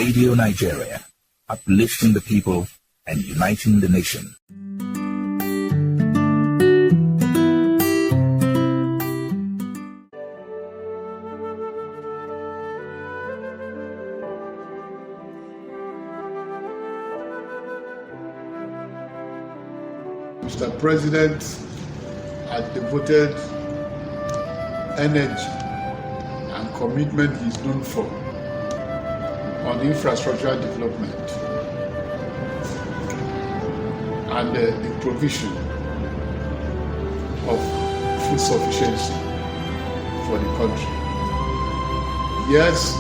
Radio Nigeria, uplifting the people and uniting the nation. Mr. President has devoted energy and commitment he is known for on infrastructural development and the provision of food sufficiency for the country. Yes,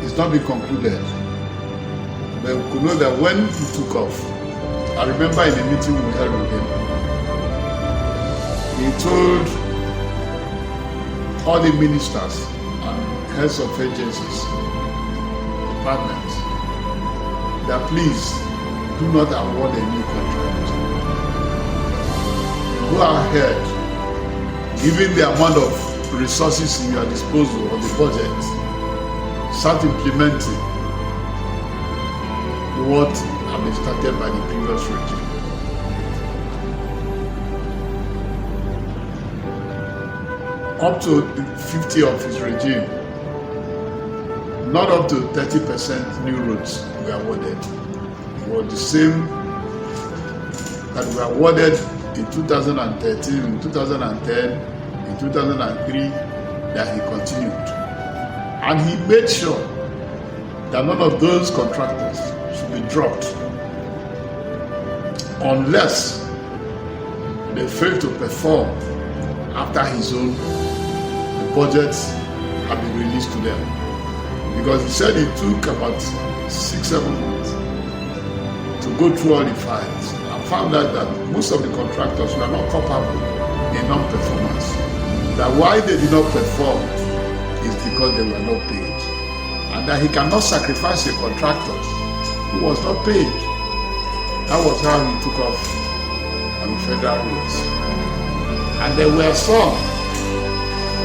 it's not been concluded, but we could know that when he took off, I remember in a meeting we held with him, he told all the ministers and heads of agencies, departments, that please do not award a new contract. Go ahead, given the amount of resources in your disposal of the budget, start implementing what have been started by the previous regime. Up to 50 of his regime, not up to 30% new roads were awarded. It was the same that were awarded in 2013, in 2010, in 2003, that he continued. And he made sure that none of those contractors should be dropped unless they fail to perform after his own budgets have been released to them. Because he said it took about 6-7 months to go through all the files and found out that most of the contractors were not culpable in non-performance. That why they did not perform is because they were not paid. And that he cannot sacrifice a contractor who was not paid. That was how he took off on the federal roads. And there were some,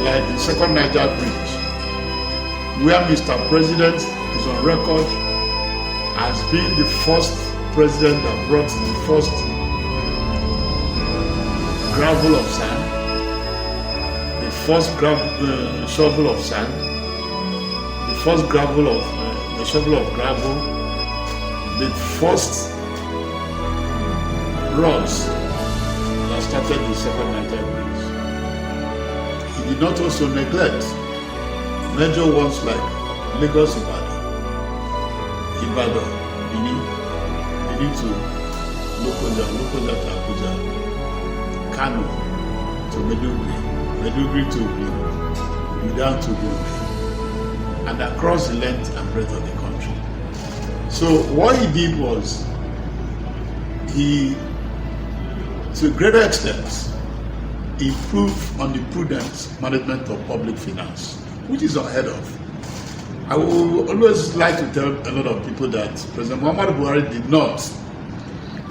like the second Niger Bridge, where Mr. President is on record as being the first president that brought the first gravel of sand, the first shovel of sand, the first gravel of the shovel of gravel, the first roads that started the second Niger Bridge. He did not also neglect major ones like Lagos Ibadan, Benin to Lokoja to Abuja, Kano to Maiduguri to Idan to Gombe, and across the length and breadth of the country. So what he did was, he, to a greater extent, improved on the prudent management of public finance, which is unheard of. I will always like to tell a lot of people that President Muhammadu Buhari did not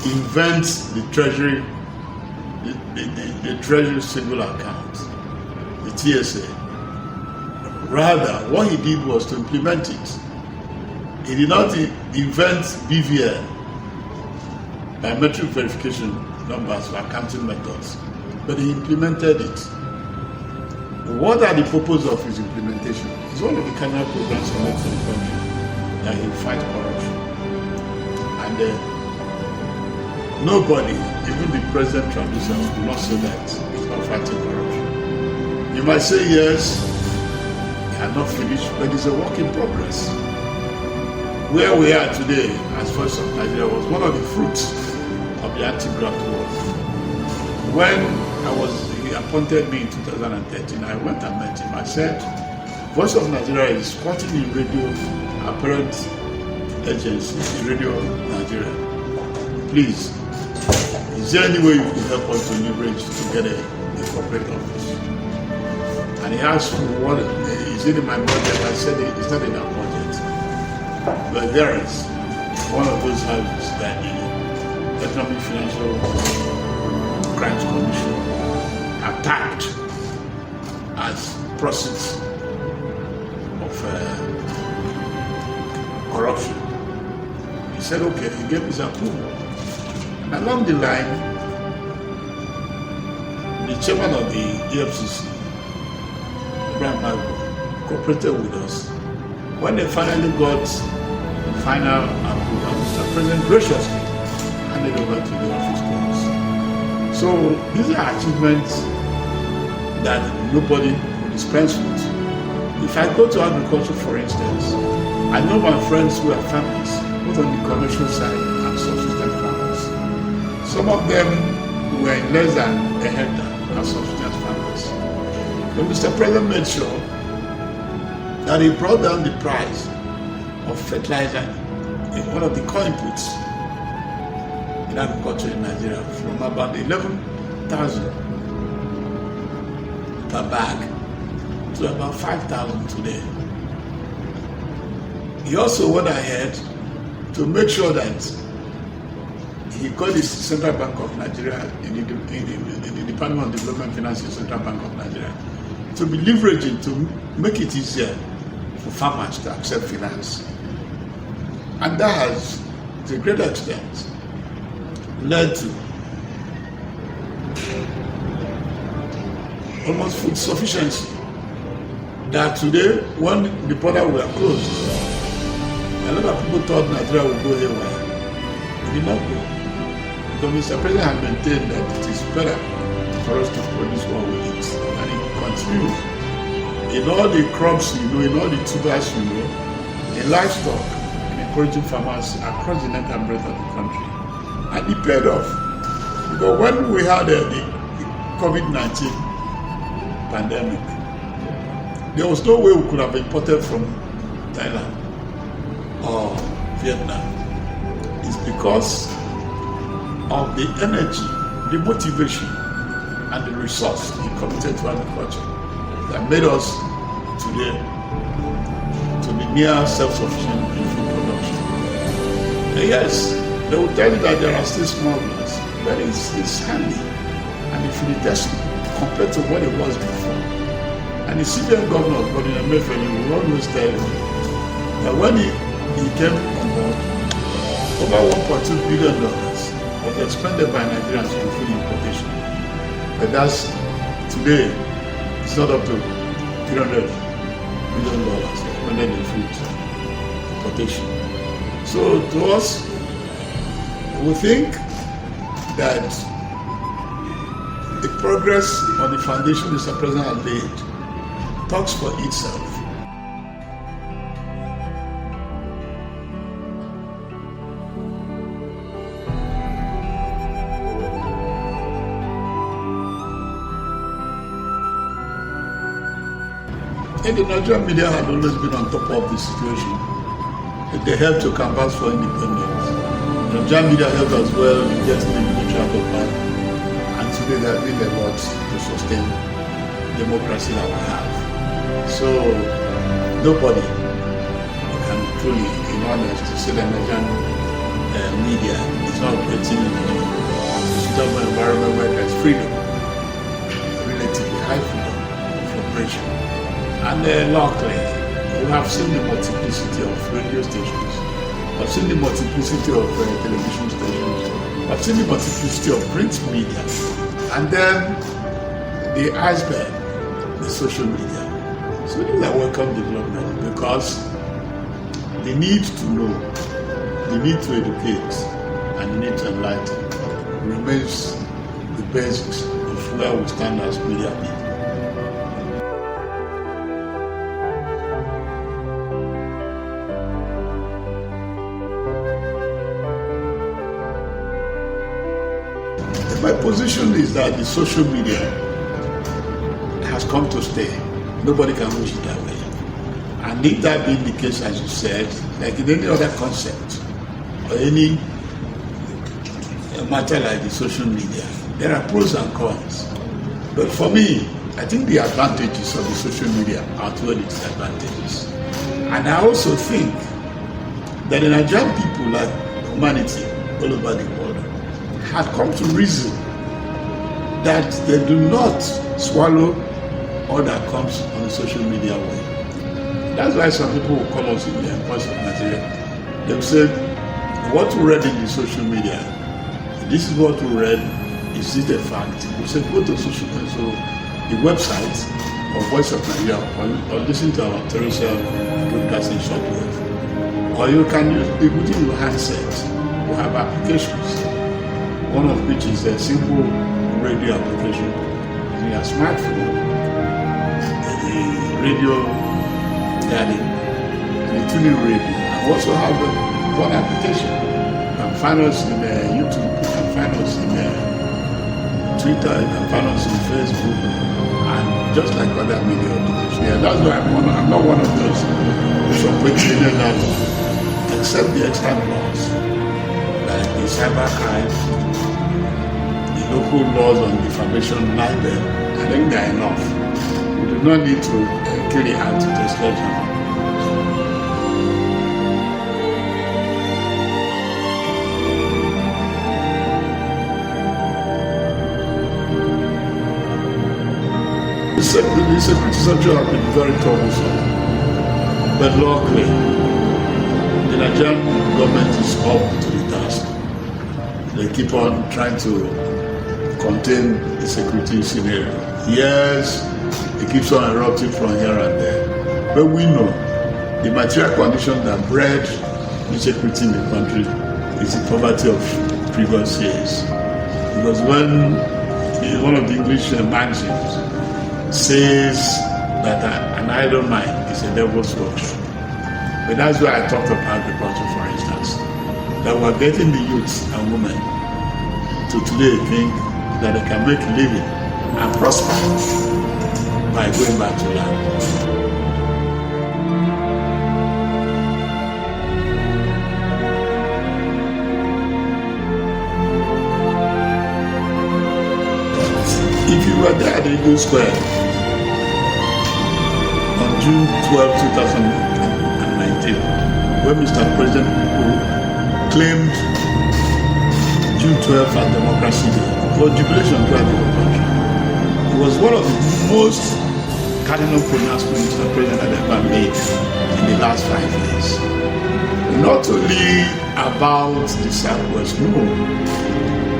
invent the treasury, the treasury single account, the TSA. Rather, what he did was to implement it. He did not invent BVN, biometric verification numbers for accounting methods, but he implemented it. What are the purpose of his implementation? It's one of the kind of programs for the country that he fight corruption. And nobody, even the present traditions, will not say that he's not fighting corruption. You might say yes, he had not finished, but it's a work in progress. Where we are today, as Voice of Nigeria, was one of the fruits of the anti-graft war. When he appointed me in 2013, I went and met him. I said, Voice of Nigeria is supporting the radio apparent agency, the Radio Nigeria. Please, is there any way you could help us to leverage to get a corporate office? And he asked me, what is it in my budget? I said, it's not in our budget. But there is one of those houses that the Economic Financial Crimes Commission attacked as proceeds of corruption. He said, okay, he gave his approval. And along the line, the chairman of the EFCC, Abraham Mago, cooperated with us. When they finally got the final approval, Mr. President graciously handed over to the office to us. So these are achievements that nobody will dispense with. If I go to agriculture, for instance, I know my friends who are farmers, both on the commercial side and subsistence farmers. Some of them were in less than a hectare as subsistence farmers. But Mr. President made sure that he brought down the price of fertilizer, one of the core inputs in agriculture in Nigeria, from about 11,000 per bag to about 5,000 today. He also went ahead to make sure that he called the Central Bank of Nigeria in the Department of Development Finance in Central Bank of Nigeria to be leveraging to make it easier for farmers to accept finance. And that has, to a great extent, led to almost food sufficiency. That today, when the border were closed, a lot of people thought Nigeria would go haywire. It did not go. Because Mr. President had maintained that it is better for us to produce what we eat. And it continues. In all the crops you know, in all the tubers you know, in livestock, and encouraging farmers across the length and breadth of the country. And it paid off. Because when we had the COVID-19 pandemic, there was no way we could have imported from Thailand or Vietnam. It's because of the energy, the motivation, and the resource he committed to agriculture that made us today to be near self-sufficient in food production. And yes, they will tell you that there are still smugglers, but it's handy and if you test it compared to what it was before. And the CBN governor, Godwin Emefiele, will always tell you that when he came on board, over $1.2 billion was expended by Nigerians in food importation. But that's today, it's not up to $300 million expended in food importation. So to us, we think that the progress on the foundation Mr. President has laid talks for itself. And the Nigerian media had always been on top of the situation. They helped to canvass for independence. The Nigerian media helped as well in getting the military out of power. And today they are doing a lot to sustain democracy that we have. So nobody can truly, in honesty, say that Nigerian media is not operating in a suitable environment where there is freedom, relatively high freedom of operation. And luckily, we have seen the multiplicity of radio stations, we have seen the multiplicity of television stations, we have seen the multiplicity of print media, and then the iceberg, the social media. So these are welcome development because the need to know, the need to educate, and the need to enlighten remains the basis of where we stand as media people. My position is that the social media has come to stay. Nobody can wish it that way. And if that being the case, as you said, like in any other concept or any matter like the social media, there are pros and cons. But for me, I think the advantages of the social media outweigh the disadvantages. And I also think that the Nigerian people, like humanity all over the world, have come to reason that they do not swallow all that comes on the social media way. That's why some people will call us in their voice of Nigeria. They've said, what we read in the social media, this is what we read, is it a fact? We said, go to the website of Voice of Nigeria or listen to our terrestrial broadcasting shortwave. Or you can use it within your handset. We have applications, one of which is a simple radio application in your smartphone, the radio garden, and the tuning radio. And we also have one application. You can find us in YouTube, you can find us in Twitter, you can find us in Facebook, and just like other media organizations. Yeah, that's why I'm not one of those who operating that accept the external laws, like the cybercrime, the local laws on defamation, libel. I think they are enough. We do not need to carry out the sledgehammer. The security sector has been very troublesome, but luckily, the Nigerian government is up to the task. They keep on trying to contain the security scenario. Yes, it keeps on erupting from here and there, but we know the material conditions that bred insecurity in the country is the poverty of previous years. Because when one of the English maxims says that an idle mind is a devil's workshop. But that's why I talked about agriculture, for instance, that we're getting the youths and women to today think that they can make a living and prosper by going back to land. If you were there at the Eagle Square on June 12, 2019, when Mr. President claimed June 12 as Democracy Day, it was jubilation throughout the whole country. It was one of the most cardinal pronouncements Mr. President had ever made in the last 5 years. Not only about the Southwest, no,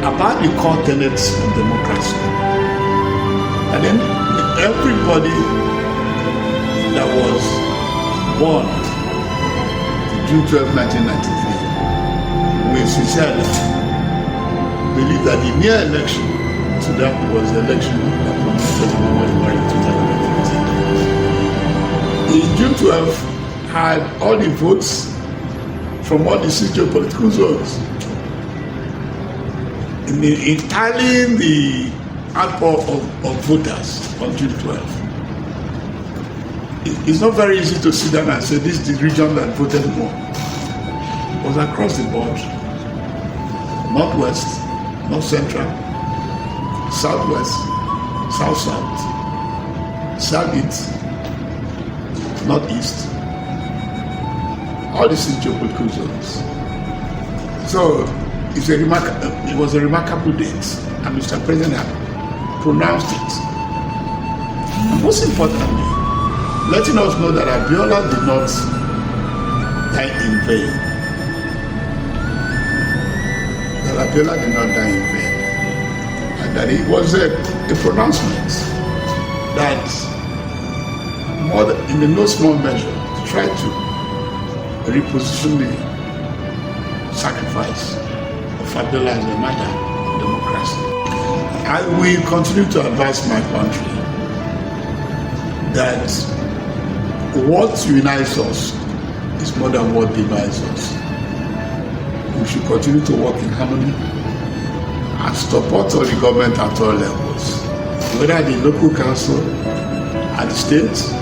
about the core tenets of democracy. And then everybody that was born June 12, 1993, we sincerely believe that the near election to that was the election that promoted President Buhari in 2023. The June 12 had all the votes from all the 6 geopolitical zones. In tallying the outpour of voters on June 12. It's not very easy to sit down and say this is the region that voted more. It was across the board. Northwest, North Central, Southwest, South-South, South-East, Northeast, all the 6 geopolitical zones. So it was a remarkable date, and Mr. President had pronounced it. And most importantly, letting us know that Abiola did not die in vain. That Abiola did not die in vain. And that it was a pronouncement that, in the no small measure, to try to reposition the sacrifice of Abiola as a matter of democracy. I will continue to advise my country that what unites us is more than what divides us. We should continue to work in harmony and support all the government at all levels, whether at the local council, at the state,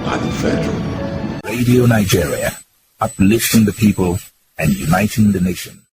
or at the federal. Radio Nigeria, uplifting the people and uniting the nation.